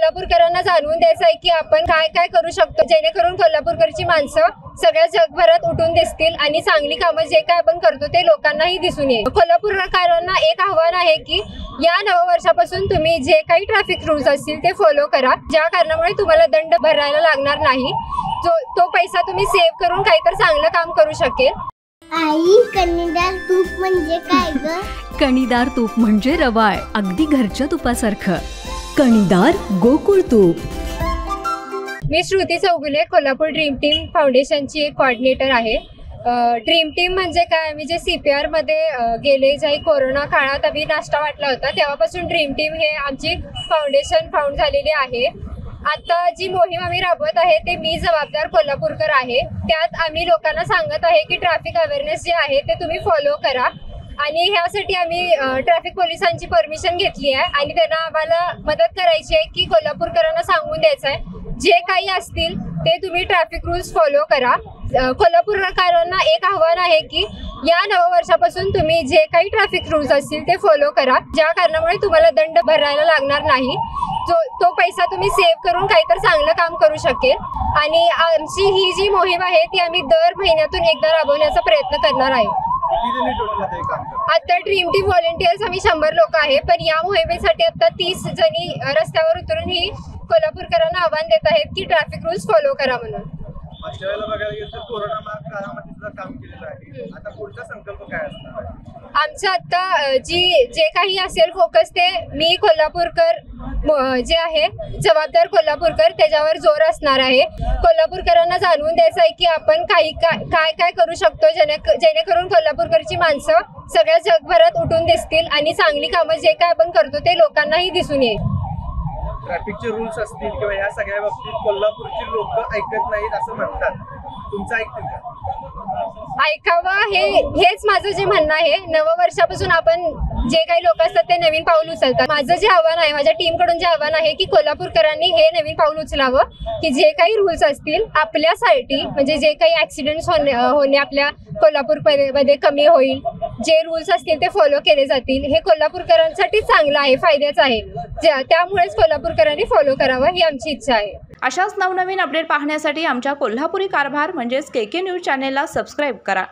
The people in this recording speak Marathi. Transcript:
कोल्हापूरकरांना जाणवून द्यायचं आहे की आपण काय काय करू शकतो जेणेकरून कोल्हापूरकरची माणसं सगळ्या जगभरात उठून दिसतील आणि चांगली कामं जे काय आपण करतो ते लोकांनाही दिसून येईल। कोल्हापूरकरांना एक आव्हान आहे की या नववर्षापासून तुम्ही जे काही ट्रॅफिक रूल्स असतील ते फॉलो करा, ज्या कारणामुळे तुम्हाला दंड भरायला लागणार नाही। तो पैसा तुम्ही सेव्ह करून काहीतरी चांगलं काम करू शकेल। आई, कणीदार तूप म्हणजे काय ग? कणीदार तूप म्हणजे रवाळ, अगदी घरच्या तुपासारखं। कणीदार गोकुळ तूप। मी श्रुती चौगुले, कोल्हापूर ड्रीम टीम फाउंडेशनची एक कोऑर्डिनेटर आहे। ड्रीम टीम म्हणजे काय, आम्ही जे CPR मध्ये गेले ज्याही कोरोना काळात आम्ही नाश्ता वाटला होता तेव्हापासून ड्रीम टीम हे आमची फाउंडेशन फाउंड झालेली आहे। आता जी मोहीम आम्ही राबवत आहे ते मी जबाबदार कोल्हापूरकर आहे। त्यात आम्ही लोकांना सांगत आहे की ट्रॅफिक अवेअरनेस जे आहे ते तुम्ही फॉलो करा आणि ह्यासाठी आम्ही ट्रॅफिक पोलिसांची परमिशन घेतली आहे आणि त्यांना आम्हाला मदत करायची आहे की कोल्हापूरकरांना सांगून द्यायचं आहे जे काही असतील ते तुम्ही ट्रॅफिक रूल्स फॉलो करा। कोल्हापूरकरांना एक आव्हान आहे की या नववर्षापासून तुम्ही जे काही ट्रॅफिक रूल्स असतील ते फॉलो करा, ज्या कारणामुळे तुम्हाला दंड भरायला लागणार नाही। तो पैसा तुम्ही सेव्ह करून काहीतरी चांगलं काम करू शकेल आणि आमची ही जी मोहीम आहे ती आम्ही दर महिन्यातून एकदा राबवण्याचा प्रयत्न करणार आहे। आता ड्रीम टीम व्हॉलेंटियर्स आम्ही 100 लोक आहे, पण या मोहिमेसाठी आता 30 जणी रस्त्यावर उतरून ही कोल्हापूरकरांना आव्हान देत आहेत की ट्रॅफिक रूल्स फॉलो करा म्हणून। आमचं आता जे काही असेल फोकस ते मी कोल्हापूरकर जे आहे जबाबदार कोल्हापूरकर त्याच्यावर जोर असणार आहे। कोल्हापूरकरांना जाणवून द्यायचं आहे की आपण काय काय करू शकतो जेणेकरून कोल्हापूरकरची माणसं सगळ्या जगभरात उठून दिसतील आणि चांगली कामं जे काय आपण करतो ते लोकांनाही दिसून येईल। ट्रॅफिकचे रूल्स असतील किंवा या सगळ्या बाबतीत कोल्हापूरची लोक ऐकत नाहीत असं म्हणतात, तुमचं ऐकतील का? ऐकावं हेच माझं जे म्हणणं आहे। नववर्षापासून आपण जे काही लोक असतात ते नवीन पाऊल उचलतात। माझं जे आव्हान आहे, माझ्या टीमकडून जे आव्हान आहे की कोल्हापूरकरांनी हे नवीन पाऊल उचलावं की जे काही रूल्स असतील आपल्यासाठी, म्हणजे जे काही ऍक्सिडेंट्स होणे आपल्या कोल्हापूरमध्ये कमी होईल, जे रूल्स असतील ते फॉलो केले जातील, हे कोल्हापूरकरांसाठी चांगलं आहे, फायद्याचं आहे। त्यामुळेच कोल्हापूरकरांनी फॉलो करावं ही आमची इच्छा आहे। अशाच नवनवीन अपडेट पाहण्यासाठी आमच्या कोल्हापुरी कारभार म्हणजेच KK न्यूज चॅनेलला सबस्क्राईब करा।